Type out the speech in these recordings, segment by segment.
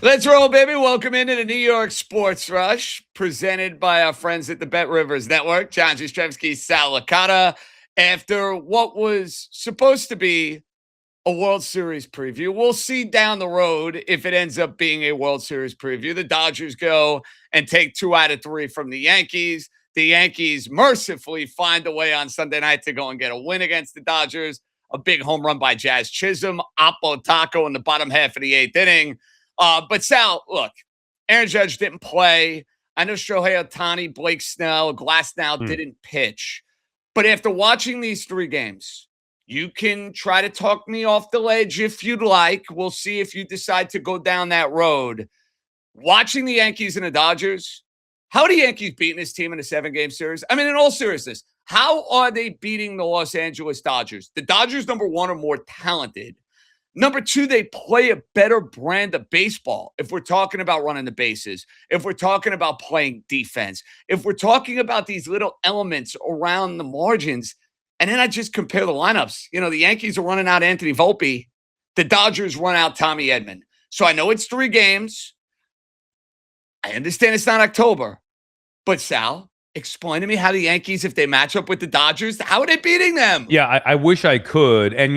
Let's roll, baby. Welcome into the New York Sports Rush, presented by our friends at the Bet Rivers Network, John Jastrzemski, Sal Licata. After what was supposed to be a World Series preview, we'll see down the road if it ends up being a World Series preview. The Dodgers go and take 2 out of 3 from the Yankees. The Yankees mercifully find a way on Sunday night to go and get a win against the Dodgers. A big home run by Jazz Chisholm, Oppo Taco in the bottom half of the 8th inning. But Sal, look, Aaron Judge didn't play. I know Shohei Ohtani, Blake Snell, Glasnow didn't pitch. But after watching these 3 games, you can try to talk me off the ledge if you'd like. We'll see if you decide to go down that road. Watching the Yankees and the Dodgers, how are the Yankees beating this team in a 7-game series? I mean, in all seriousness, how are they beating the Los Angeles Dodgers? The Dodgers, number 1, are more talented. Number 2, they play a better brand of baseball. If we're talking about running the bases, if we're talking about playing defense, if we're talking about these little elements around the margins, and then I just compare the lineups. You know, the Yankees are running out Anthony Volpe. The Dodgers run out Tommy Edman. So I know it's 3 games. I understand it's not October. But Sal, explain to me how the Yankees, if they match up with the Dodgers, how are they beating them? Yeah, I wish I could. And,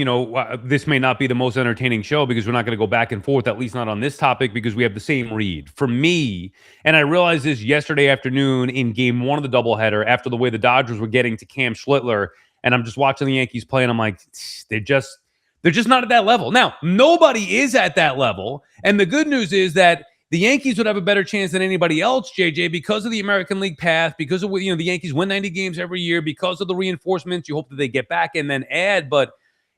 this may not be the most entertaining show because we're not going to go back and forth, at least not on this topic, because we have the same read. For me, and I realized this yesterday afternoon in game 1 of the doubleheader after the way the Dodgers were getting to Cam Schlittler, and I'm just watching the Yankees play, and I'm like, they're just not at that level. Now, nobody is at that level. And the good news is that the Yankees would have a better chance than anybody else, JJ, because of the American League path, because of, the Yankees win 90 games every year, because of the reinforcements. You hope that they get back and then add. But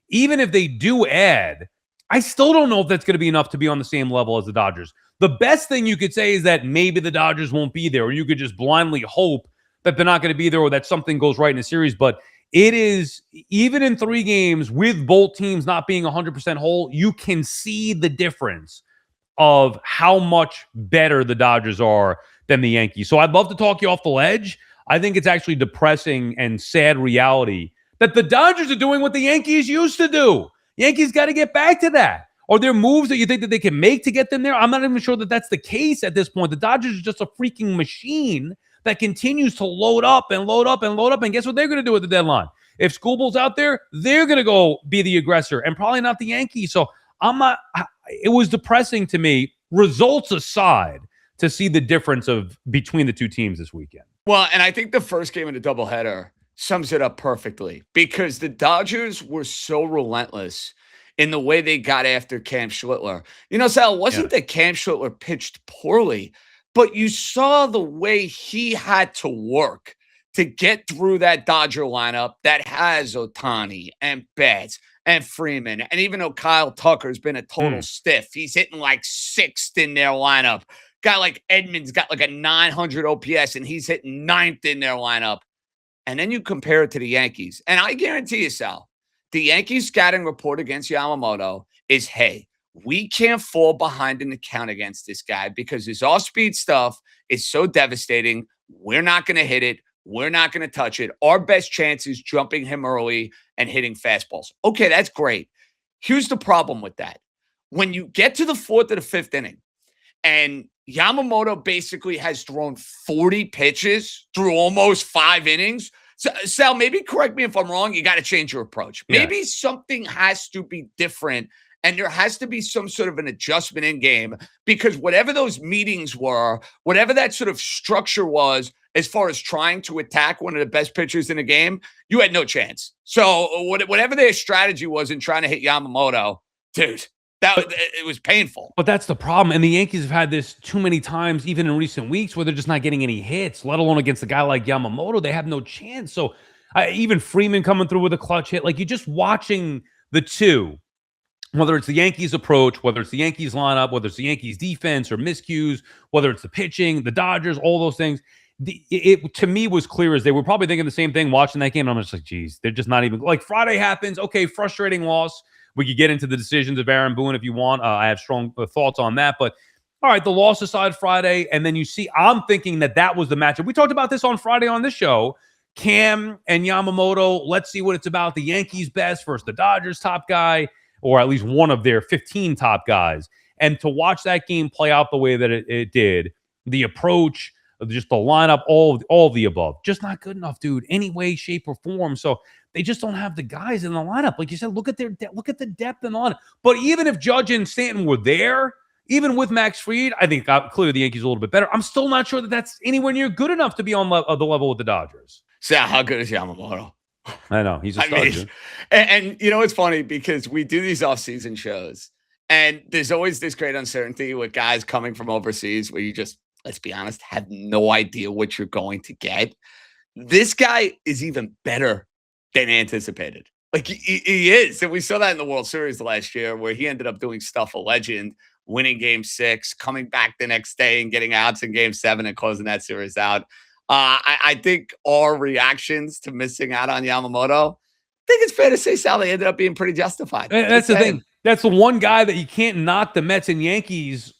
even if they do add, I still don't know if that's going to be enough to be on the same level as the Dodgers. The best thing you could say is that maybe the Dodgers won't be there, or you could just blindly hope that they're not going to be there or that something goes right in a series. But it is, even in 3 games with both teams not being 100% whole, you can see the difference of how much better the Dodgers are than the Yankees. So I'd love to talk you off the ledge. I think it's actually depressing and sad reality that the Dodgers are doing what the Yankees used to do. Yankees got to get back to that. Are there moves that you think that they can make to get them there? I'm not even sure that that's the case at this point. The Dodgers are just a freaking machine that continues to load up and load up and load up. And guess what they're going to do at the deadline? If Schoolball's out there, they're going to go be the aggressor and probably not the Yankees. So it was depressing to me, results aside, to see the difference between the 2 teams this weekend. Well, and I think the first game of the doubleheader sums it up perfectly because the Dodgers were so relentless in the way they got after Cam Schlittler. Sal, wasn't that Cam Schlittler pitched poorly, but you saw the way he had to work to get through that Dodger lineup that has Ohtani and Betts and Freeman. And even though Kyle Tucker's been a total stiff, he's hitting like 6th in their lineup. Guy like Edmonds got like a 900 OPS, and he's hitting 9th in their lineup. And then you compare it to the Yankees. And I guarantee you, Sal, the Yankees scouting report against Yamamoto is, hey, we can't fall behind in the count against this guy because his off-speed stuff is so devastating. We're not going to hit it. We're not going to touch it. Our best chance is jumping him early and hitting fastballs. Okay, that's great. Here's the problem with that. When you get to the 4th or the 5th inning, and Yamamoto basically has thrown 40 pitches through almost 5 innings. So, Sal, maybe correct me if I'm wrong. You got to change your approach. Yeah. Maybe something has to be different, and there has to be some sort of an adjustment in game because whatever those meetings were, whatever that sort of structure was, as far as trying to attack one of the best pitchers in the game, you had no chance. So whatever their strategy was in trying to hit Yamamoto, dude, it was painful. But that's the problem. And the Yankees have had this too many times, even in recent weeks, where they're just not getting any hits, let alone against a guy like Yamamoto. They have no chance. So even Freeman coming through with a clutch hit, like you're just watching the 2, whether it's the Yankees approach, whether it's the Yankees lineup, whether it's the Yankees defense or miscues, whether it's the pitching, the Dodgers, all those things. It to me was clear as they were probably thinking the same thing watching that game. And I'm just like, geez, they're just not even like Friday happens. Okay, frustrating loss. We could get into the decisions of Aaron Boone if you want. I have strong thoughts on that. But all right, the loss aside Friday, and then you see, I'm thinking that was the matchup. We talked about this on Friday on this show. Cam and Yamamoto, let's see what it's about. The Yankees best versus the Dodgers top guy, or at least one of their 15 top guys. And to watch that game play out the way that it did, the approach, just the lineup, all of the above, just not good enough, dude, any way, shape, or form. So they just don't have the guys in the lineup. Like you said, look at the depth in the lineup. But even if Judge and Stanton were there, even with Max Fried, I think clearly the Yankees are a little bit better. I'm still not sure that that's anywhere near good enough to be on the level with the Dodgers. So how good is Yamamoto? I know. He's a stud. And you know, it's funny because we do these off-season shows, and there's always this great uncertainty with guys coming from overseas where you just, let's be honest, have no idea what you're going to get. This guy is even better than anticipated. Like he is. And we saw that in the World Series last year where he ended up doing stuff a legend, winning game 6, coming back the next day and getting outs in game 7 and closing that series out. I think our reactions to missing out on Yamamoto, I think it's fair to say, Sal, they ended up being pretty justified. That's the thing. That's the one guy that you can't knock the Mets and Yankees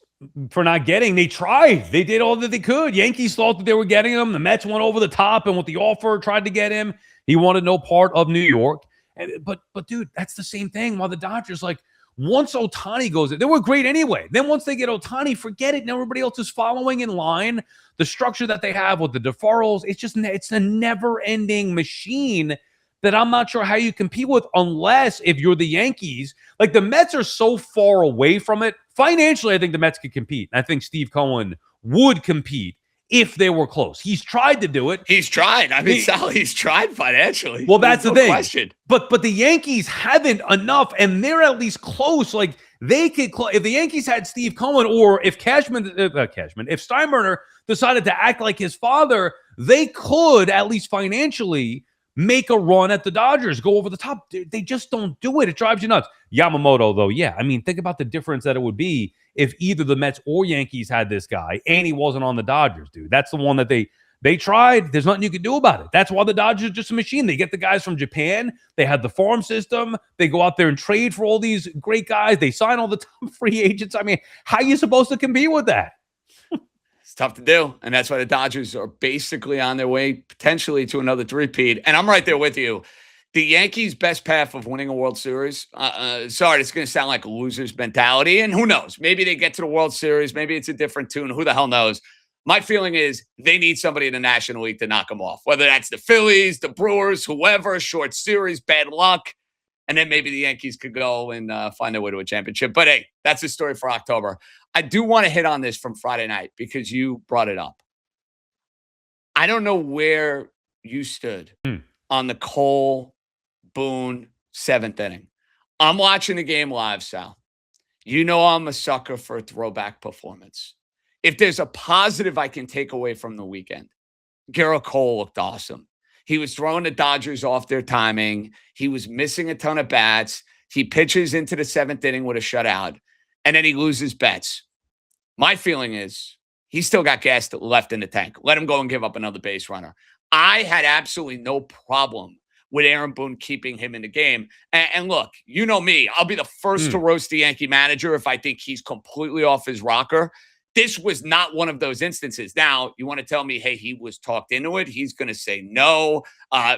for not getting. They tried. They did all that they could. Yankees thought that they were getting him. The Mets went over the top and with the offer tried to get him. He wanted no part of New York. But dude, that's the same thing. While the Dodgers, like, once Ohtani goes in, they were great anyway. Then once they get Ohtani, forget it. Now everybody else is following in line. The structure that they have with the deferrals, it's a never-ending machine that I'm not sure how you compete with unless if you're the Yankees. Like, the Mets are so far away from it. Financially, I think the Mets could compete. I think Steve Cohen would compete if they were close. He's tried to do it. He's tried. I mean, Sal, he's tried financially. Well, that's the thing. Question. But the Yankees haven't enough, and they're at least close. Like, they could, if the Yankees had Steve Cohen, or if if Steinbrenner decided to act like his father, they could, at least financially, make a run at the Dodgers, go over the top. They just don't do it. It drives you nuts. Yamamoto, though, yeah. I mean, think about the difference that it would be if either the Mets or Yankees had this guy and he wasn't on the Dodgers, dude. That's the one that they tried. There's nothing you can do about it. That's why the Dodgers are just a machine. They get the guys from Japan. They have the farm system. They go out there and trade for all these great guys. They sign all the top free agents. I mean, how are you supposed to compete with that? It's tough to do. And that's why the Dodgers are basically on their way potentially to another three-peat. And I'm right there with you. The Yankees' best path of winning a World Series, sorry, it's going to sound like a loser's mentality. And who knows? Maybe they get to the World Series. Maybe it's a different tune. Who the hell knows? My feeling is they need somebody in the National League to knock them off, whether that's the Phillies, the Brewers, whoever, short series, bad luck. And then maybe the Yankees could go and find their way to a championship. But hey, that's the story for October. I do want to hit on this from Friday night because you brought it up. I don't know where you stood on the Cole Boone 7th inning. I'm watching the game live, Sal. You know I'm a sucker for a throwback performance. If there's a positive I can take away from the weekend, Garrett Cole looked awesome. He was throwing the Dodgers off their timing. He was missing a ton of bats. He pitches into the 7th inning with a shutout, and then he loses bets. My feeling is he's still got gas left in the tank. Let him go and give up another base runner. I had absolutely no problem with Aaron Boone keeping him in the game. And look, you know me. I'll be the first to roast the Yankee manager if I think he's completely off his rocker. This was not one of those instances. Now, you want to tell me, hey, he was talked into it. He's going to say no.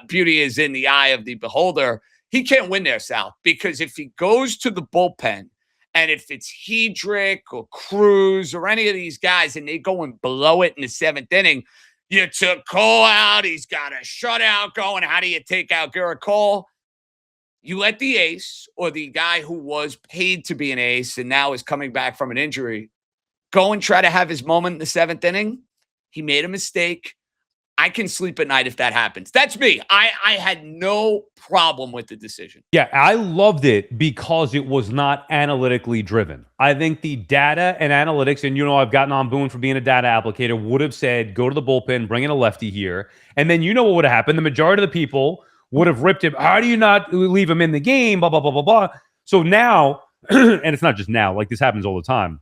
Beauty is in the eye of the beholder. He can't win there, Sal, because if he goes to the bullpen and if it's Hedrick or Cruz or any of these guys and they go and blow it in the 7th inning, you took Cole out. He's got a shutout going. How do you take out Garrett Cole? You let the ace or the guy who was paid to be an ace and now is coming back from an injury go and try to have his moment in the 7th inning. He made a mistake. I can sleep at night if that happens. That's me. I had no problem with the decision. Yeah, I loved it because it was not analytically driven. I think the data and analytics, and I've gotten on Boone for being a data applicator, would have said, go to the bullpen, bring in a lefty here. And then what would have happened? The majority of the people would have ripped him. How do you not leave him in the game? Blah, blah, blah, blah, blah. So now, and it's not just now, like this happens all the time,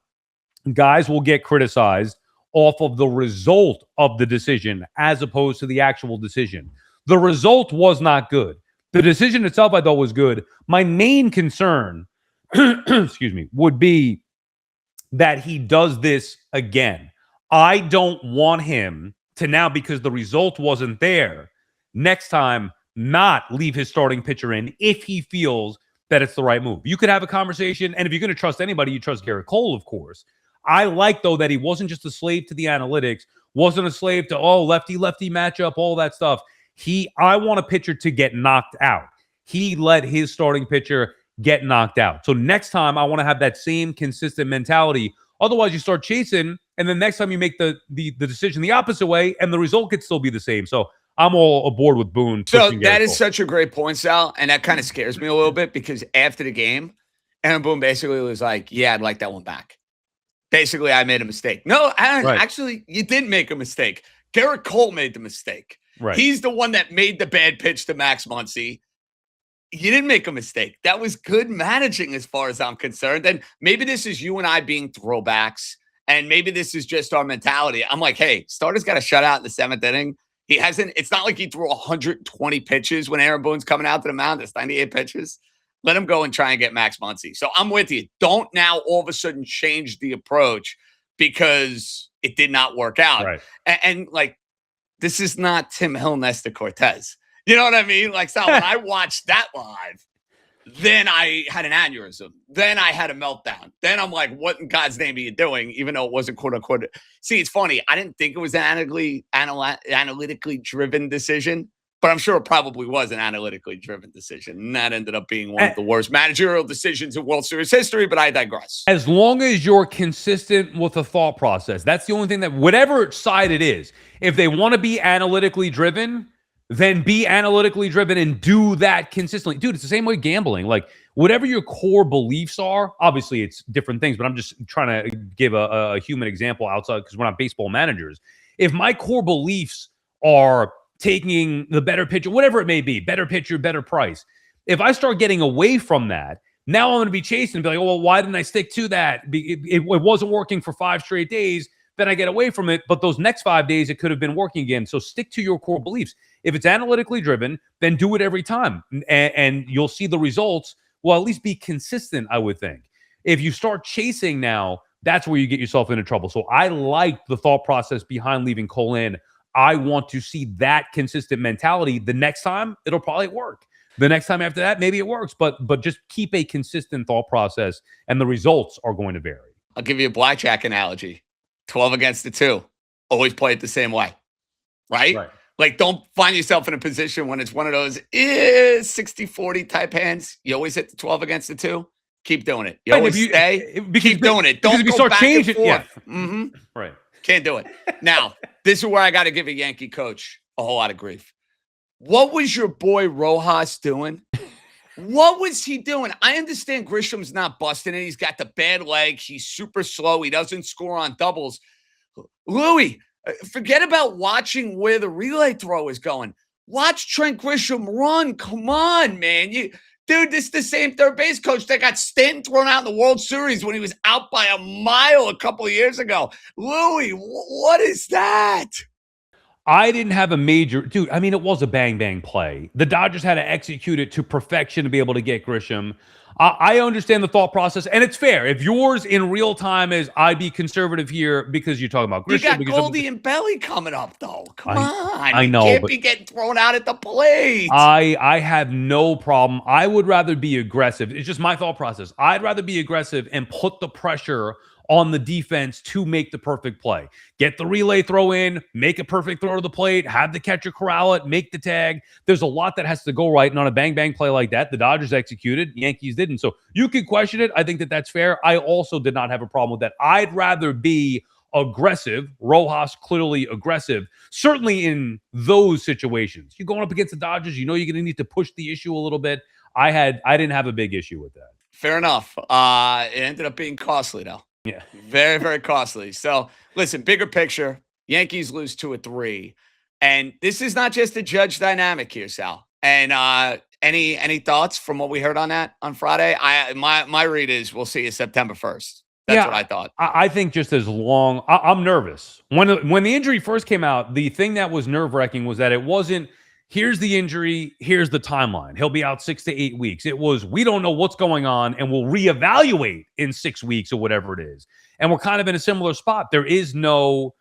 guys will get criticized off of the result of the decision as opposed to the actual decision. The result was not good. The decision itself, I thought, was good. My main concern, would be that he does this again. I don't want him to now, because the result wasn't there, next time not leave his starting pitcher in if he feels that it's the right move. You could have a conversation, and if you're going to trust anybody, you trust Garrett Cole, of course. I like, though, that he wasn't just a slave to the analytics, wasn't a slave to, lefty-lefty matchup, all that stuff. I want a pitcher to get knocked out. He let his starting pitcher get knocked out. So next time, I want to have that same consistent mentality. Otherwise, you start chasing, and then next time you make the decision the opposite way, and the result could still be the same. So I'm all aboard with Boone. So that is such a great point, Sal, and that kind of scares me a little bit because after the game, Aaron Boone basically was like, yeah, I'd like that one back. Basically, I made a mistake. No, Aaron, actually, you didn't make a mistake. Garrett Cole made the mistake. Right. He's the one that made the bad pitch to Max Muncy. You didn't make a mistake. That was good managing as far as I'm concerned. And maybe this is you and I being throwbacks, and maybe this is just our mentality. I'm like, hey, starter's got a shutout in the 7th inning. He hasn't, it's not like he threw 120 pitches when Aaron Boone's coming out to the mound. It's 98 pitches. Let him go and try and get Max Muncy. So I'm with you. Don't now all of a sudden change the approach because it did not work out. Right. And like, this is not Tim Hill, Nestor Cortez. You know what I mean? Like, so when I watched that live, then I had an aneurysm. Then I had a meltdown. Then I'm like, what in God's name are you doing? Even though it wasn't quote unquote. See, it's funny. I didn't think it was an analytically driven decision, but I'm sure it probably was an analytically driven decision. And that ended up being one of the worst managerial decisions in World Series history, but I digress. As long as you're consistent with the thought process, that's the only thing that, whatever side it is, if they want to be analytically driven, then be analytically driven and do that consistently. Dude, it's the same way gambling. Like, whatever your core beliefs are, obviously it's different things, but I'm just trying to give a human example outside because we're not baseball managers. If my core beliefs are taking the better pitcher, whatever it may be, better pitcher, better price, if I start getting away from that, now I'm going to be chasing and be like, oh, well, why didn't I stick to that? It wasn't working for 5 straight days. Then I get away from it. But those next 5 days, it could have been working again. So stick to your core beliefs. If it's analytically driven, then do it every time. And you'll see the results. Well, at least be consistent, I would think. If you start chasing now, that's where you get yourself into trouble. So I like the thought process behind leaving Cole in. I want to see that consistent mentality. The next time, it'll probably work. The next time after that, maybe it works. But just keep a consistent thought process, and the results are going to vary. I'll give you a blackjack analogy. 12 against the 2. Always play it the same way. Right? Like, don't find yourself in a position when it's one of those 60-40 type hands. You always hit the 12 against the 2. Keep doing it. You always keep doing it. Don't go start back changing, and forth. Right. Can't do it. Now, this is where I got to give a Yankee coach a whole lot of grief. What was your boy Rojas doing? What was he doing? I understand Grisham's not busting it. He's got the bad leg. He's super slow. He doesn't score on doubles. Louis, forget about watching where the relay throw is going. Watch Trent Grisham run. Come on, man. Dude, this is the same third base coach that got Stanton thrown out in the World Series when he was out by a mile a couple of years ago. Louis, what is that? I didn't have a major... Dude, I mean, it was a bang-bang play. The Dodgers had to execute it to perfection to be able to get Grisham. I understand the thought process, and it's fair. If yours in real time is, I'd be conservative here because you're talking about Grisham. You got Goldie and Belly coming up, though. Come on. I know. You can't be getting thrown out at the plate. I have no problem. I would rather be aggressive. It's just my thought process. I'd rather be aggressive and put the pressure on the defense to make the perfect play. Get the relay throw in, make a perfect throw to the plate, have the catcher corral it, make the tag. There's a lot that has to go right, and on a bang-bang play like that, the Dodgers executed, Yankees didn't. So you could question it. I think that that's fair. I also did not have a problem with that. I'd rather be aggressive. Rojas clearly aggressive, certainly in those situations. You're going up against the Dodgers, you know you're going to need to push the issue a little bit. I didn't have a big issue with that. Fair enough. It ended up being costly, though. Yeah. Very, very costly. So, listen, bigger picture, Yankees lose 2-3. And this is not just a Judge dynamic here, Sal. And any thoughts from what we heard on that on Friday? My read is we'll see you September 1st. That's what I thought. I think just as long... I'm nervous. When the injury first came out, the thing that was nerve-wracking was that it wasn't, here's the injury, here's the timeline. He'll be out 6 to 8 weeks. It was, we don't know what's going on, and we'll reevaluate in 6 weeks or whatever it is. And we're kind of in a similar spot. There is no,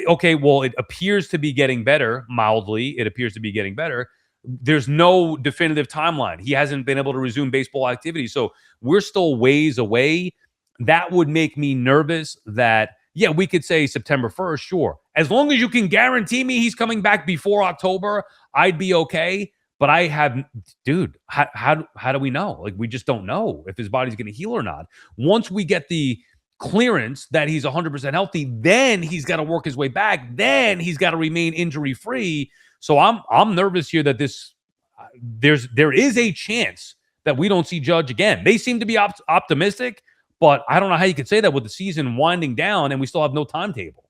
okay, well, it appears to be getting better, mildly. It appears to be getting better. there's no definitive timeline. He hasn't been able to resume baseball activity. So we're still ways away. That would make me nervous that, yeah, we could say September 1st, sure. As long as you can guarantee me he's coming back before October, I'd be okay. But I have, dude, how do we know? Like, we just don't know if his body's going to heal or not. Once we get the clearance that he's 100% healthy, then he's got to work his way back. Then he's got to remain injury free. So I'm nervous here that there is a chance that we don't see Judge again. They seem to be optimistic, but I don't know how you could say that with the season winding down and we still have no timetable.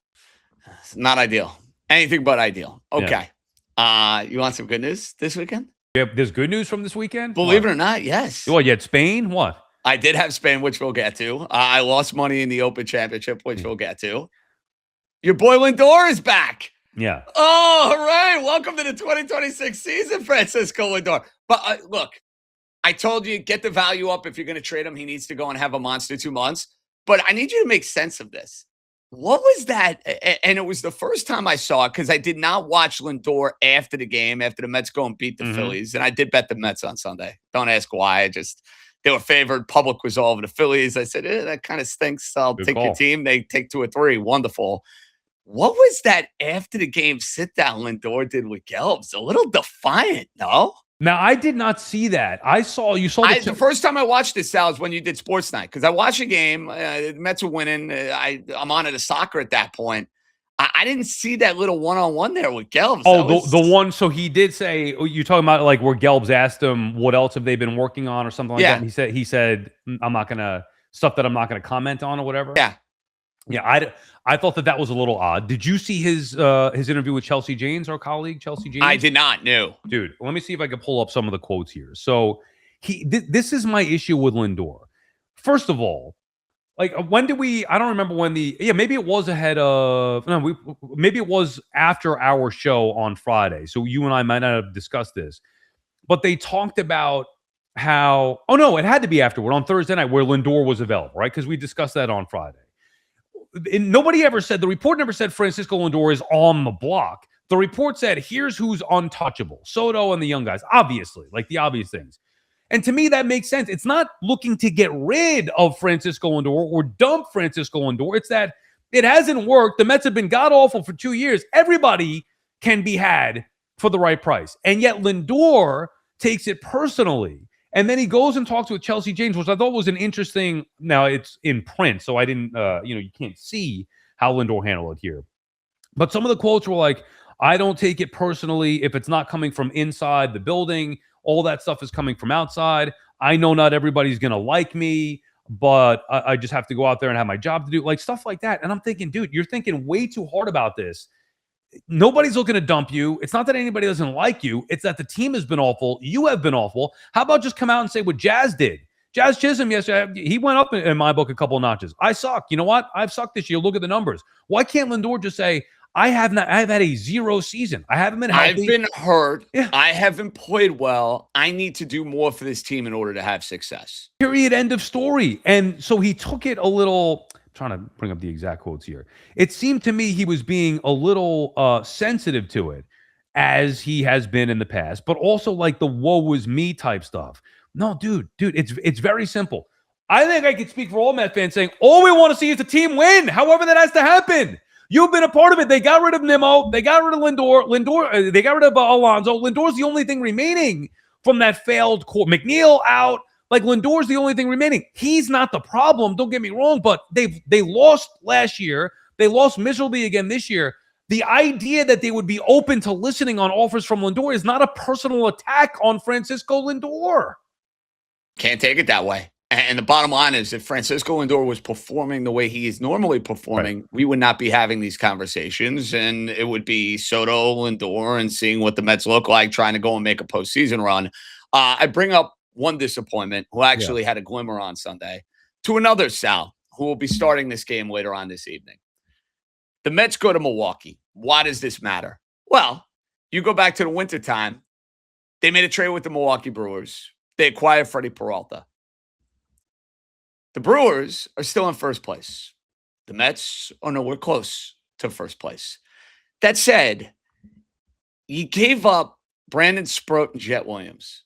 It's not ideal. Anything but ideal. Okay. Yeah. You want some good news this weekend? Yeah, there's good news from this weekend? Believe it or not, yes. Well, you had Spain? What? I did have Spain, which we'll get to. I lost money in the Open Championship, which we'll get to. Your boy Lindor is back. Yeah. Oh, all right. Welcome to the 2026 season, Francisco Lindor. But look, I told you, get the value up if you're going to trade him. He needs to go and have a monster 2 months. But I need you to make sense of this. What was that? And it was the first time I saw it because I did not watch Lindor after the game, after the Mets go and beat the Phillies. And I did bet the Mets on Sunday. Don't ask why. They were favored. Public was all over the Phillies. I said, that kind of stinks. I'll take your team. They take 2 or 3. Wonderful. What was that after the game sit down Lindor did with Gelbs? A little defiant, no? Now, I did not see that. The first time I watched this, Sal, is when you did Sports Night. Because I watched a game. The Mets were winning. I'm on to the soccer at that point. I didn't see that little one-on-one there with Gelbs. Oh, the one. So he did say, you're talking about like where Gelbs asked him what else have they been working on or something like that. And he said, I'm not going to, stuff that I'm not going to comment on or whatever. Yeah. Yeah, I thought that was a little odd. Did you see his interview with Chelsea Janes, our colleague, Chelsea Janes? I did not, no. Dude, let me see if I can pull up some of the quotes here. So this is my issue with Lindor. First of all, like when did I don't remember when maybe it was maybe it was after our show on Friday. So you and I might not have discussed this. But they talked about how, it had to be afterward on Thursday night where Lindor was available, right? Because we discussed that on Friday. And nobody ever said, the report never said Francisco Lindor is on the block. The report said, here's who's untouchable. Soto and the young guys, obviously, like the obvious things. And to me, that makes sense. It's not looking to get rid of Francisco Lindor or dump Francisco Lindor. It's that it hasn't worked. The Mets have been god-awful for 2 years. Everybody can be had for the right price. And yet Lindor takes it personally. And then he goes and talks with Chelsea Janes, which I thought was an interesting. Now it's in print, so I didn't, you can't see how Lindor handled it here. But some of the quotes were like, I don't take it personally if it's not coming from inside the building. All that stuff is coming from outside. I know not everybody's going to like me, but I just have to go out there and have my job to do, like stuff like that. And I'm thinking, dude, you're thinking way too hard about this. Nobody's looking to dump you. It's not that anybody doesn't like you. It's that the team has been awful. You have been awful. How about just come out and say what Jazz did? Jazz Chisholm yesterday, he went up in my book a couple of notches. I suck. You know what? I've sucked this year. Look at the numbers. Why can't Lindor just say, I've had a 0 season. I haven't been healthy. I've been hurt. Yeah. I haven't played well. I need to do more for this team in order to have success. Period. End of story. And so he took it a little. Trying to bring up the exact quotes here. It seemed to me he was being a little sensitive to it, as he has been in the past, but also like the woe was me type stuff. No, dude, it's very simple. I think I could speak for all Met fans saying all we want to see is the team win, however that has to happen. You've been a part of it. They got rid of Nimmo. They got rid of Lindor. They got rid of Alonso. Lindor's the only thing remaining from that failed core. McNeil out. Like Lindor's the only thing remaining. He's not the problem. Don't get me wrong, but they lost last year. They lost miserably again this year. The idea that they would be open to listening on offers from Lindor is not a personal attack on Francisco Lindor. Can't take it that way. And the bottom line is, if Francisco Lindor was performing the way he is normally performing, we would not be having these conversations, and it would be Soto, Lindor, and seeing what the Mets look like, trying to go and make a postseason run. I bring up one disappointment who actually had a glimmer on Sunday to another Sal who will be starting this game later on this evening. The Mets go to Milwaukee. Why does this matter? Well, you go back to the wintertime. They made a trade with the Milwaukee Brewers. They acquired Freddie Peralta. The Brewers are still in first place. The Mets are nowhere close to first place. That said, you gave up Brandon Sproat and Jet Williams.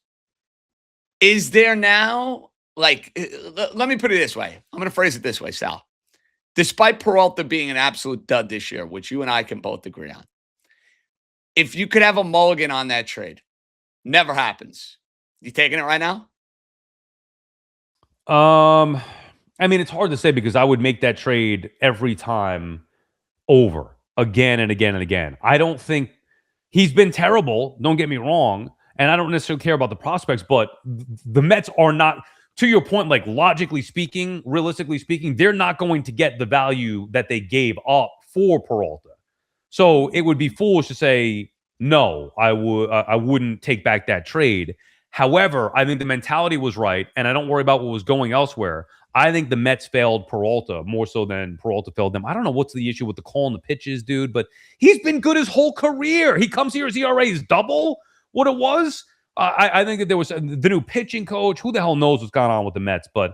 Is there now, like, let me put it this way. I'm going to phrase it this way, Sal. Despite Peralta being an absolute dud this year, which you and I can both agree on, if you could have a mulligan on that trade, never happens. You taking it right now? I mean, it's hard to say because I would make that trade every time over again and again and again. I don't think he's been terrible. Don't get me wrong. And I don't necessarily care about the prospects, but the Mets are not, to your point, like logically speaking, realistically speaking, they're not going to get the value that they gave up for Peralta. So it would be foolish to say, no, I wouldn't take back that trade. However, I think the mentality was right, and I don't worry about what was going elsewhere. I think the Mets failed Peralta more so than Peralta failed them. I don't know what's the issue with the call and the pitches, dude, but he's been good his whole career. He comes here, his ERA is double what it was. I think that there was the new pitching coach. Who the hell knows what's going on with the Mets? But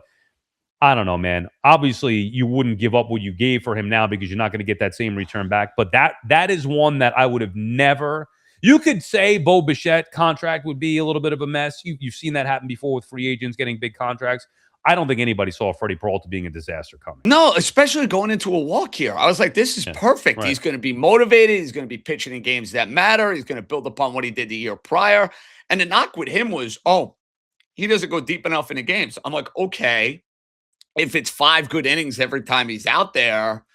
I don't know, man. Obviously, you wouldn't give up what you gave for him now because you're not going to get that same return back. But that is one that I would have never. You could say Bo Bichette contract would be a little bit of a mess. You've seen that happen before with free agents getting big contracts. I don't think anybody saw Freddie Peralta being a disaster coming. No, especially going into a walk here. I was like, this is perfect. Right. He's going to be motivated. He's going to be pitching in games that matter. He's going to build upon what he did the year prior. And the knock with him was, he doesn't go deep enough into games. I'm like, okay, if it's 5 good innings every time he's out there,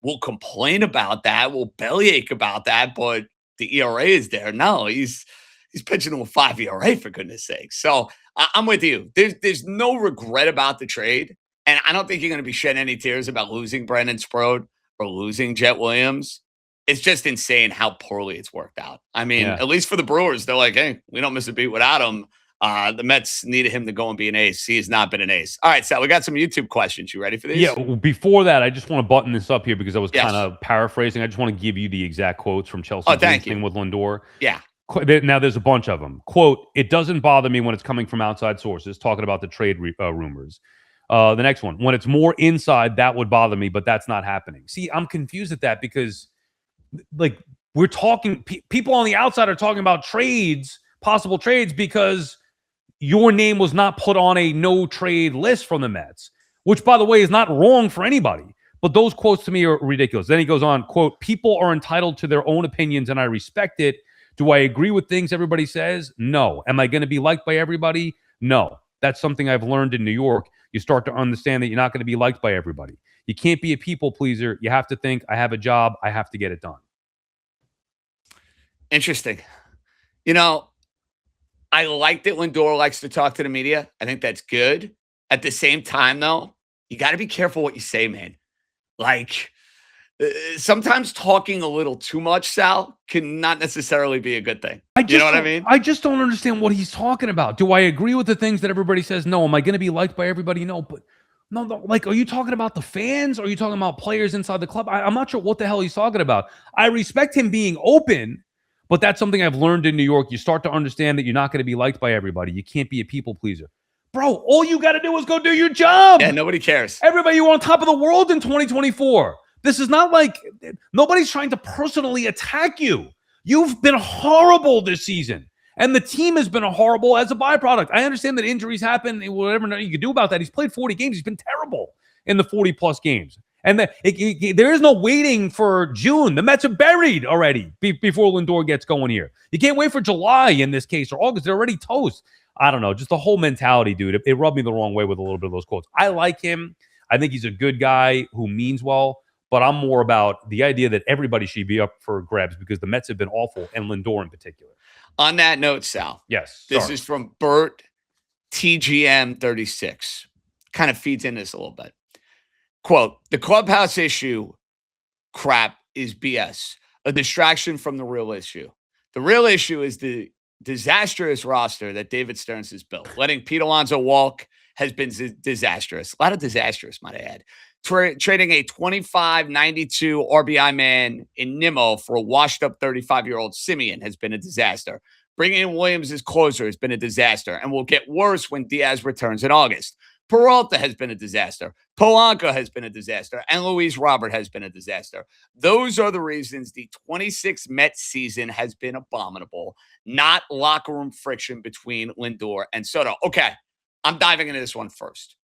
we'll complain about that. We'll bellyache about that. But the ERA is there. No, he's pitching to a 5 ERA, for goodness sake. So I'm with you. There's no regret about the trade. And I don't think you're going to be shedding any tears about losing Brandon Sproat or losing Jet Williams. It's just insane how poorly it's worked out. I mean, at least for the Brewers, they're like, hey, we don't miss a beat without him. The Mets needed him to go and be an ace. He has not been an ace. All right, Sal, we got some YouTube questions. You ready for these? Yeah, before that, I just want to button this up here because I was kind of paraphrasing. I just want to give you the exact quotes from Chelsea's thing with Lindor. Yeah. Now, there's a bunch of them. Quote, it doesn't bother me when it's coming from outside sources, talking about the trade rumors. The next one, when it's more inside, that would bother me, but that's not happening. See, I'm confused at that because, like, we're talking, people on the outside are talking about trades, possible trades, because your name was not put on a no-trade list from the Mets, which, by the way, is not wrong for anybody. But those quotes to me are ridiculous. Then he goes on, quote, people are entitled to their own opinions, and I respect it. Do I agree with things everybody says? No. Am I going to be liked by everybody? No. That's something I've learned in New York. You start to understand that you're not going to be liked by everybody. You can't be a people pleaser. You have to think, I have a job. I have to get it done. Interesting. You know, I like that Lindor likes to talk to the media. I think that's good. At the same time, though, you got to be careful what you say, man. Like, sometimes talking a little too much, Sal, can not necessarily be a good thing. You know what I mean? I just don't understand what he's talking about. Do I agree with the things that everybody says? No. Am I going to be liked by everybody? No. But no, like, are you talking about the fans? Or are you talking about players inside the club? I'm not sure what the hell he's talking about. I respect him being open, but that's something I've learned in New York. You start to understand that you're not going to be liked by everybody. You can't be a people pleaser. Bro, all you got to do is go do your job. Yeah, nobody cares. Everybody, you're on top of the world in 2024. This is not like nobody's trying to personally attack you. You've been horrible this season, and the team has been horrible as a byproduct. I understand that injuries happen, whatever you can do about that. He's played 40 games. He's been terrible in the 40-plus games. And there is no waiting for June. The Mets are buried already before Lindor gets going here. You can't wait for July in this case or August. They're already toast. I don't know. Just the whole mentality, dude. It rubbed me the wrong way with a little bit of those quotes. I like him. I think he's a good guy who means well. But I'm more about the idea that everybody should be up for grabs because the Mets have been awful, and Lindor in particular. On that note, Sal. Yes. This is from Bert TGM36. Kind of feeds in this a little bit. Quote, the clubhouse issue crap is BS, a distraction from the real issue. The real issue is the disastrous roster that David Stearns has built. Letting Pete Alonso walk has been disastrous. A lot of disastrous, might I add. Trading a 25-92 RBI man in Nimmo for a washed-up 35-year-old Simeon has been a disaster. Bringing in Williams as closer has been a disaster and will get worse when Diaz returns in August. Peralta has been a disaster. Polanco has been a disaster. And Luis Robert has been a disaster. Those are the reasons the 26 Mets season has been abominable, not locker room friction between Lindor and Soto. Okay, I'm diving into this one first.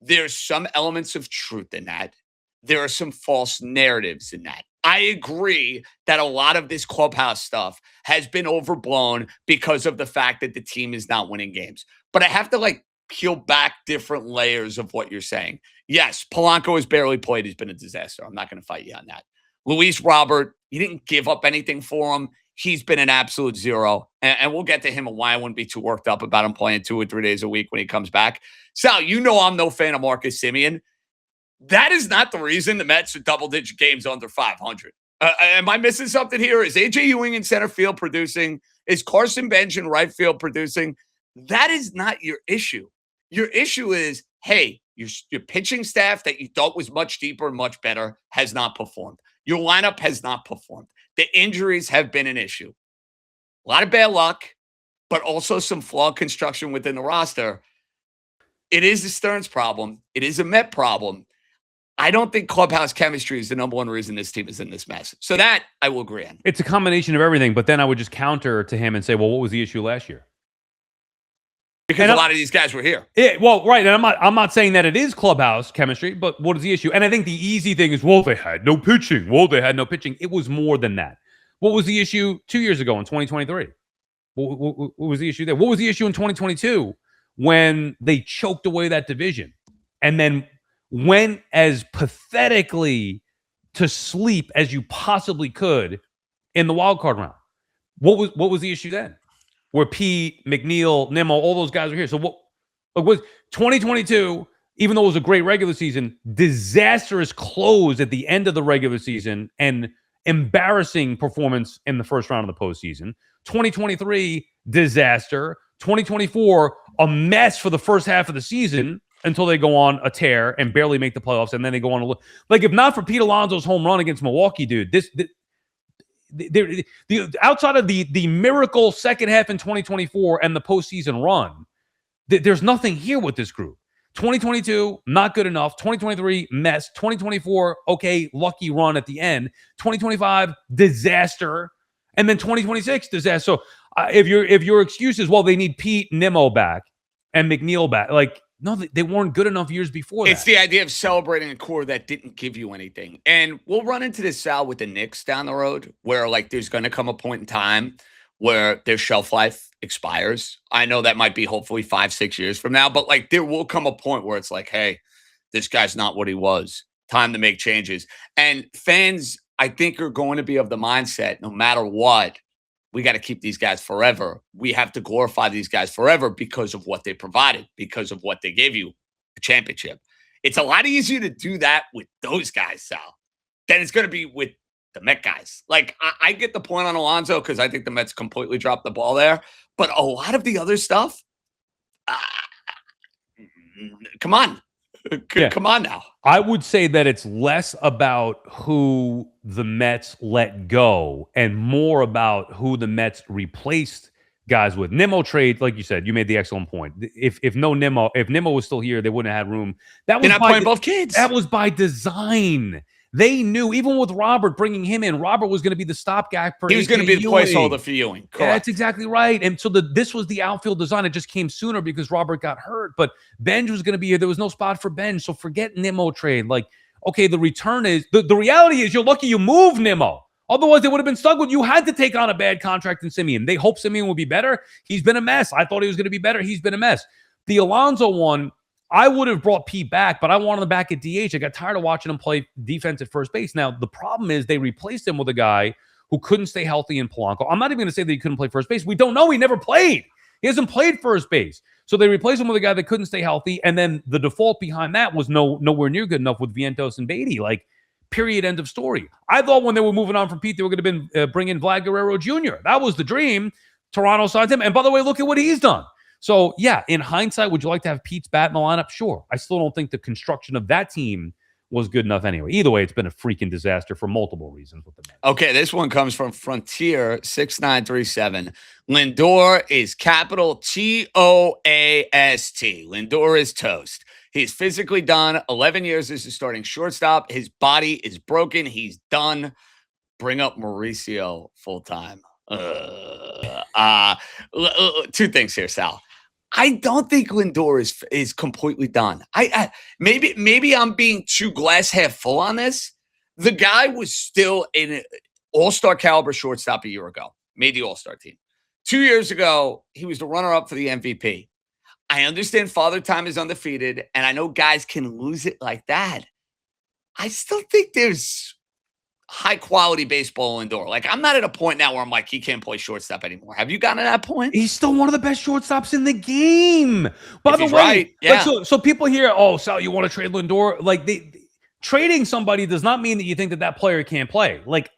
There's some elements of truth in that. There are some false narratives in that. I agree that a lot of this clubhouse stuff has been overblown because of the fact that the team is not winning games. But I have to peel back different layers of what you're saying. Yes, Polanco has barely played. He's been a disaster. I'm not going to fight you on that. Luis Robert, you didn't give up anything for him. He's been an absolute zero. And we'll get to him and why I wouldn't be too worked up about him playing 2 or 3 days a week when he comes back. Sal, I'm no fan of Marcus Semien. That is not the reason the Mets are double-digit games under 500. Am I missing something here? Is A.J. Ewing in center field producing? Is Carson Bench in right field producing? That is not your issue. Your issue is, hey, your pitching staff that you thought was much deeper and much better has not performed. Your lineup has not performed. The injuries have been an issue. A lot of bad luck, but also some flawed construction within the roster. It is a Stearns problem. It is a Met problem. I don't think clubhouse chemistry is the number one reason this team is in this mess. So that I will agree on. It's a combination of everything, but then I would just counter to him and say, well, what was the issue last year? Because a lot of these guys were here. Yeah, well, right. And I'm not saying that it is clubhouse chemistry, but what is the issue? And I think the easy thing is, well, they had no pitching. It was more than that. What was the issue 2 years ago in 2023? What was the issue there? What was the issue in 2022 when they choked away that division and then went as pathetically to sleep as you possibly could in the wild card round? What was the issue then? Where Pete, McNeil, Nimmo, all those guys were here. So what was 2022, even though it was a great regular season, disastrous close at the end of the regular season and embarrassing performance in the first round of the postseason. 2023, disaster. 2024, a mess for the first half of the season until they go on a tear and barely make the playoffs, and then they go on if not for Pete Alonso's home run against Milwaukee, dude, the outside of the miracle second half in 2024 and the postseason run, there's nothing here with this group. 2022, not good enough. 2023, mess. 2024, okay, lucky run at the end. 2025, disaster. And then 2026, disaster. So if your excuse is, well, they need Pete Nimmo back and McNeil back, no, they weren't good enough years before that. It's the idea of celebrating a core that didn't give you anything. And we'll run into this, Sal, with the Knicks down the road where, there's going to come a point in time where their shelf life expires. I know that might be hopefully 5-6 years from now, but, there will come a point where it's hey, this guy's not what he was. Time to make changes. And fans, I think, are going to be of the mindset, no matter what, we got to keep these guys forever. We have to glorify these guys forever because of what they provided, because of what they gave you, a championship. It's a lot easier to do that with those guys, Sal, than it's going to be with the Met guys. I get the point on Alonso because I think the Mets completely dropped the ball there. But a lot of the other stuff, come on. Yeah. Come on now. I would say that it's less about who the Mets let go and more about who the Mets replaced guys with. Nimmo trade, like you said, you made the excellent point. If Nimmo was still here, they wouldn't have had room. They're not playing both kids. That was by design. They knew, even with Robert, bringing him in, Robert was going to be the stopgap for He was going to be the placeholder for Ewing. Correct. Yeah, that's exactly right. And so this was the outfield design. It just came sooner because Robert got hurt. But Benj was going to be here. There was no spot for Benj. So forget Nimmo trade. Okay, the return is the reality is you're lucky you moved Nimmo. Otherwise, they would have been stuck with you. Had to take on a bad contract in Semien. They hope Semien will be better. He's been a mess. I thought he was going to be better. He's been a mess. The Alonso one, I would have brought Pete back, but I wanted him back at DH. I got tired of watching him play defense at first base. Now, the problem is they replaced him with a guy who couldn't stay healthy in Polanco. I'm not even going to say that he couldn't play first base. We don't know. He never played. He hasn't played first base. So they replaced him with a guy that couldn't stay healthy, and then the default behind that was nowhere near good enough with Vientos and Beatty. Period, end of story. I thought when they were moving on from Pete, they were going to bring in Vlad Guerrero Jr. That was the dream. Toronto signed him. And by the way, look at what he's done. So, yeah, in hindsight, would you like to have Pete's bat in the lineup? Sure. I still don't think the construction of that team was good enough anyway. Either way, it's been a freaking disaster for multiple reasons with the Mets. Okay, this one comes from Frontier 6937. Lindor is capital Toast. Lindor is toast. He's physically done. 11 years as a starting shortstop. His body is broken. He's done. Bring up Mauricio full time. Two things here, Sal. I don't think Lindor is completely done. Maybe I'm being too glass half full on this. The guy was still an all-star caliber shortstop a year ago. Made the all-star team. 2 years ago, he was the runner-up for the MVP. I understand Father Time is undefeated, and I know guys can lose it like that. I still think there's high-quality baseball indoor. Like, I'm not at a point now where I'm like, he can't play shortstop anymore. Have you gotten to that point? He's still one of the best shortstops in the game. By the way, right, yeah. so people hear, oh, Sal, you want to trade Lindor? Like, trading somebody does not mean that you think that player can't play. Like,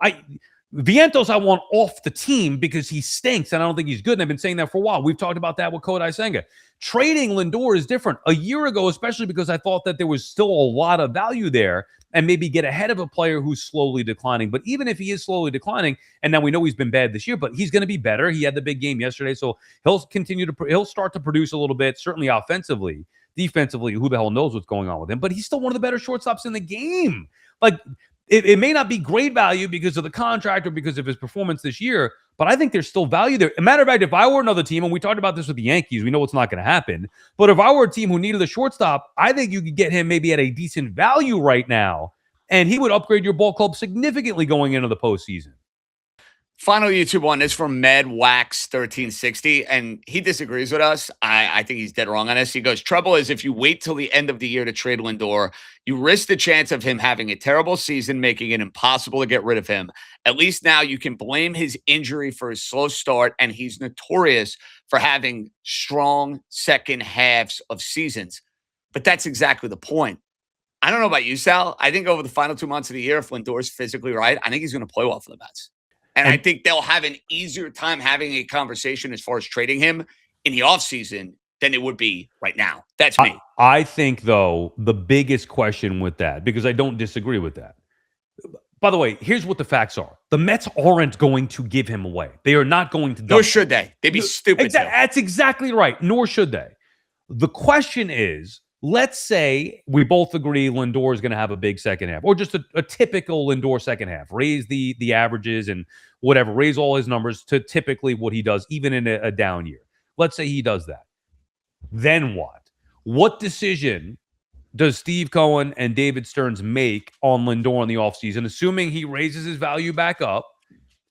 Vientos I want off the team because he stinks, and I don't think he's good, and I've been saying that for a while. We've talked about that with Kodai Senga. Trading Lindor is different. A year ago, especially because I thought that there was still a lot of value there, and maybe get ahead of a player who's slowly declining. But even if he is slowly declining, and now we know he's been bad this year, but he's going to be better. He had the big game yesterday, so he'll start to produce a little bit, certainly offensively. Defensively, who the hell knows what's going on with him? But he's still one of the better shortstops in the game. Like, it may not be great value because of the contract or because of his performance this year, but I think there's still value there. As a matter of fact, if I were another team, and we talked about this with the Yankees, we know it's not going to happen. But if I were a team who needed a shortstop, I think you could get him maybe at a decent value right now, and he would upgrade your ball club significantly going into the postseason. Final YouTube one is from MedWax1360, and he disagrees with us. I think he's dead wrong on this. He goes, trouble is if you wait till the end of the year to trade Lindor, you risk the chance of him having a terrible season, making it impossible to get rid of him. At least now you can blame his injury for his slow start, and he's notorious for having strong second halves of seasons. But that's exactly the point. I don't know about you, Sal. I think over the final 2 months of the year, if Lindor's physically right, I think he's going to play well for the Mets. And I think they'll have an easier time having a conversation as far as trading him in the offseason than it would be right now. That's me. I think, though, the biggest question with that, because I don't disagree with that. By the way, here's what the facts are. The Mets aren't going to give him away. They are not going to. Nor should they. They'd be stupid. That's exactly right. Nor should they. The question is, let's say we both agree Lindor is going to have a big second half, or just a typical Lindor second half. Raise the averages and whatever. Raise all his numbers to typically what he does, even in a down year. Let's say he does that. Then what? What decision does Steve Cohen and David Stearns make on Lindor in the offseason, assuming he raises his value back up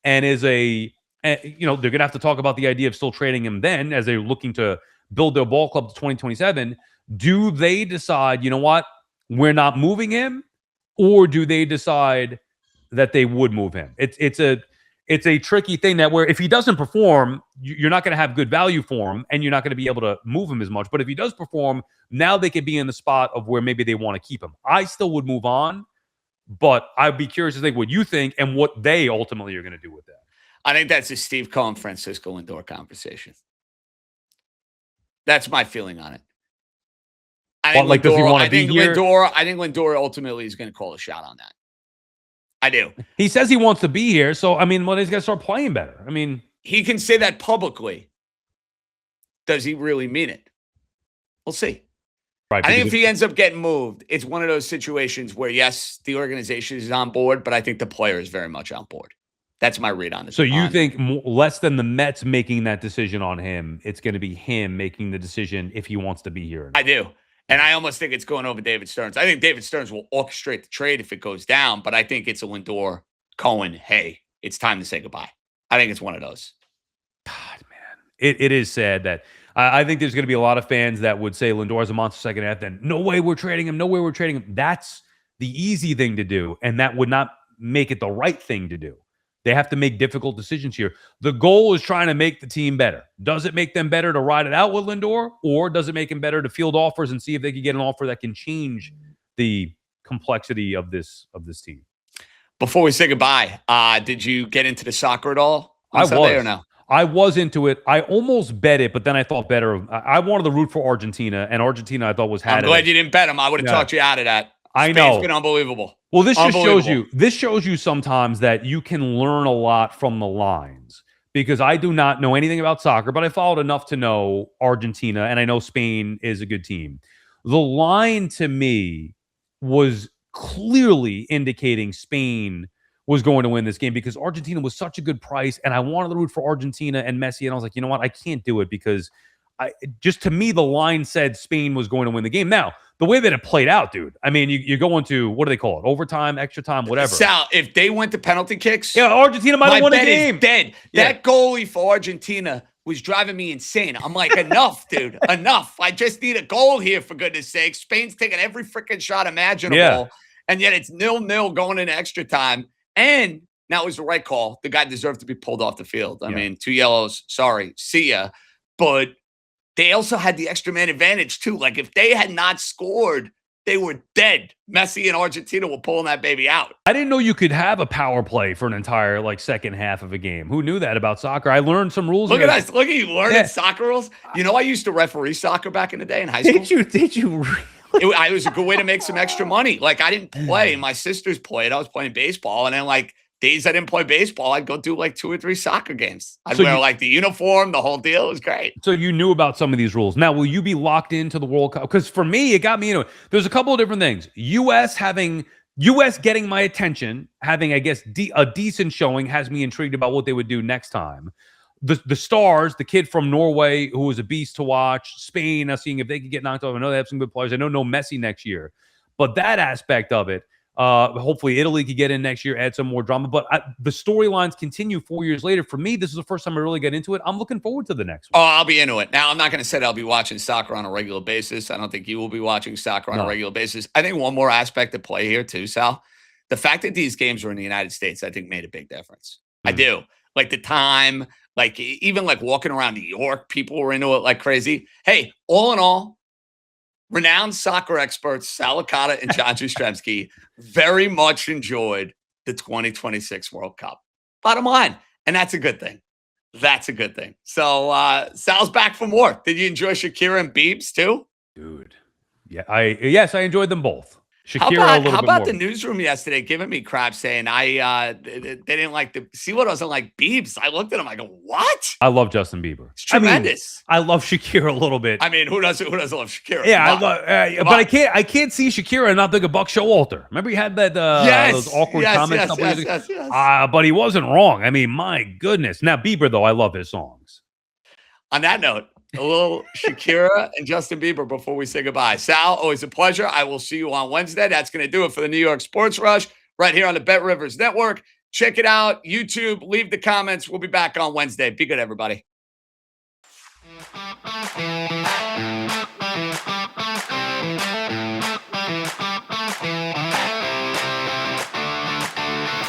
and is they're going to have to talk about the idea of still trading him then as they're looking to build their ball club to 2027. Do they decide, you know what, we're not moving him, or do they decide that they would move him? It's a tricky thing that where if he doesn't perform, you're not going to have good value for him, and you're not going to be able to move him as much. But if he does perform, now they could be in the spot of where maybe they want to keep him. I still would move on, but I'd be curious to think what you think and what they ultimately are going to do with that. I think that's a Steve Cohen, Francisco Lindor conversation. That's my feeling on it. I think Lindor ultimately is going to call a shot on that. I do. He says he wants to be here, so I mean, well, he's got to start playing better. I mean, he can say that publicly. Does he really mean it? We'll see. Right. I think if he ends up getting moved, it's one of those situations where yes, the organization is on board, but I think the player is very much on board. That's my read on this. So you think less than the Mets making that decision on him, it's going to be him making the decision if he wants to be here? I do. And I almost think it's going over David Stearns. I think David Stearns will orchestrate the trade if it goes down, but I think it's a Lindor, Cohen, hey, it's time to say goodbye. I think it's one of those. God, man. It is sad that I think there's going to be a lot of fans that would say Lindor is a monster second half, then no way we're trading him, no way we're trading him. That's the easy thing to do, and that would not make it the right thing to do. They have to make difficult decisions here. The goal is trying to make the team better. Does it make them better to ride it out with Lindor, or does it make them better to field offers and see if they can get an offer that can change the complexity of this team? Before we say goodbye, did you get into the soccer at all on Sunday or no? I was into it. I almost bet it, but then I thought better. I wanted to root for Argentina, and Argentina I thought was had. I'm glad you didn't bet them. I would have talked you out of that. I Spain's know. been unbelievable. Well, this shows you sometimes that you can learn a lot from the lines, because I do not know anything about soccer, but I followed enough to know Argentina, and I know Spain is a good team. The line to me was clearly indicating Spain was going to win this game, because Argentina was such a good price, and I wanted to root for Argentina and Messi, and I was like, you know what? I can't do it, because to me, the line said Spain was going to win the game. Now, the way that it played out, dude, I mean, you go into, what do they call it? Overtime, extra time, whatever. Sal, if they went to penalty kicks, yeah, Argentina might have won a game. Is dead. Yeah. That goalie for Argentina was driving me insane. I'm like, enough, dude, enough. I just need a goal here, for goodness sake. Spain's taking every freaking shot imaginable, and yet it's 0-0 going into extra time. And now it was the right call. The guy deserved to be pulled off the field. I mean, 2 yellows. Sorry, see ya. But they also had the extra man advantage, too. Like, if they had not scored, they were dead. Messi and Argentina were pulling that baby out. I didn't know you could have a power play for an entire, second half of a game. Who knew that about soccer? I learned some rules. Look at us. Look at you learning soccer rules. You know, I used to referee soccer back in the day in high school. Did you really? It was a good way to make some extra money. Like, I didn't play. My sisters played. I was playing baseball. And then, days I didn't play baseball, I'd go do 2 or 3 soccer games. I'd wear the uniform, the whole deal. It was great. So you knew about some of these rules. Now, will you be locked into the World Cup? Because for me, it got me into it. There's a couple of different things. U.S. getting my attention, having, I guess, a decent showing, has me intrigued about what they would do next time. The stars, the kid from Norway who was a beast to watch, Spain, seeing if they could get knocked off. I know they have some good players. I know no Messi next year. But that aspect of it, hopefully Italy could get in next year, add some more drama. But the storylines continue 4 years later. For me, this is the first time I really got into it. I'm looking forward to the next one. Oh, I'll be into it. Now, I'm not going to say that I'll be watching soccer on a regular basis. I don't think you will be watching soccer on a regular basis. I think one more aspect to play here too, Sal. The fact that these games were in the United States, I think, made a big difference. I do. The time, even walking around New York, people were into it like crazy. Hey, all in all, renowned soccer experts Sal Licata and John Jastrzemski very much enjoyed the 2026 World Cup. Bottom line. And that's a good thing. That's a good thing. So Sal's back for more. Did you enjoy Shakira and Biebs too? Dude. Yeah, yes, I enjoyed them both. Shakira How about the newsroom yesterday giving me crap saying they didn't like see what I was like Biebs? I looked at him, I go, what? I love Justin Bieber. It's tremendous. I love Shakira a little bit. I mean, who doesn't love Shakira? Yeah, but I can't see Shakira and not think of Buck Showalter. Remember he had that those awkward comments. Yes. But he wasn't wrong. I mean, my goodness. Now Bieber though, I love his songs. On that note, a little Shakira and Justin Bieber before we say goodbye. Sal, always a pleasure. I will see you on Wednesday. That's going to do it for the New York Sports Rush right here on the Bet Rivers Network. Check it out. YouTube, leave the comments. We'll be back on Wednesday. Be good, everybody.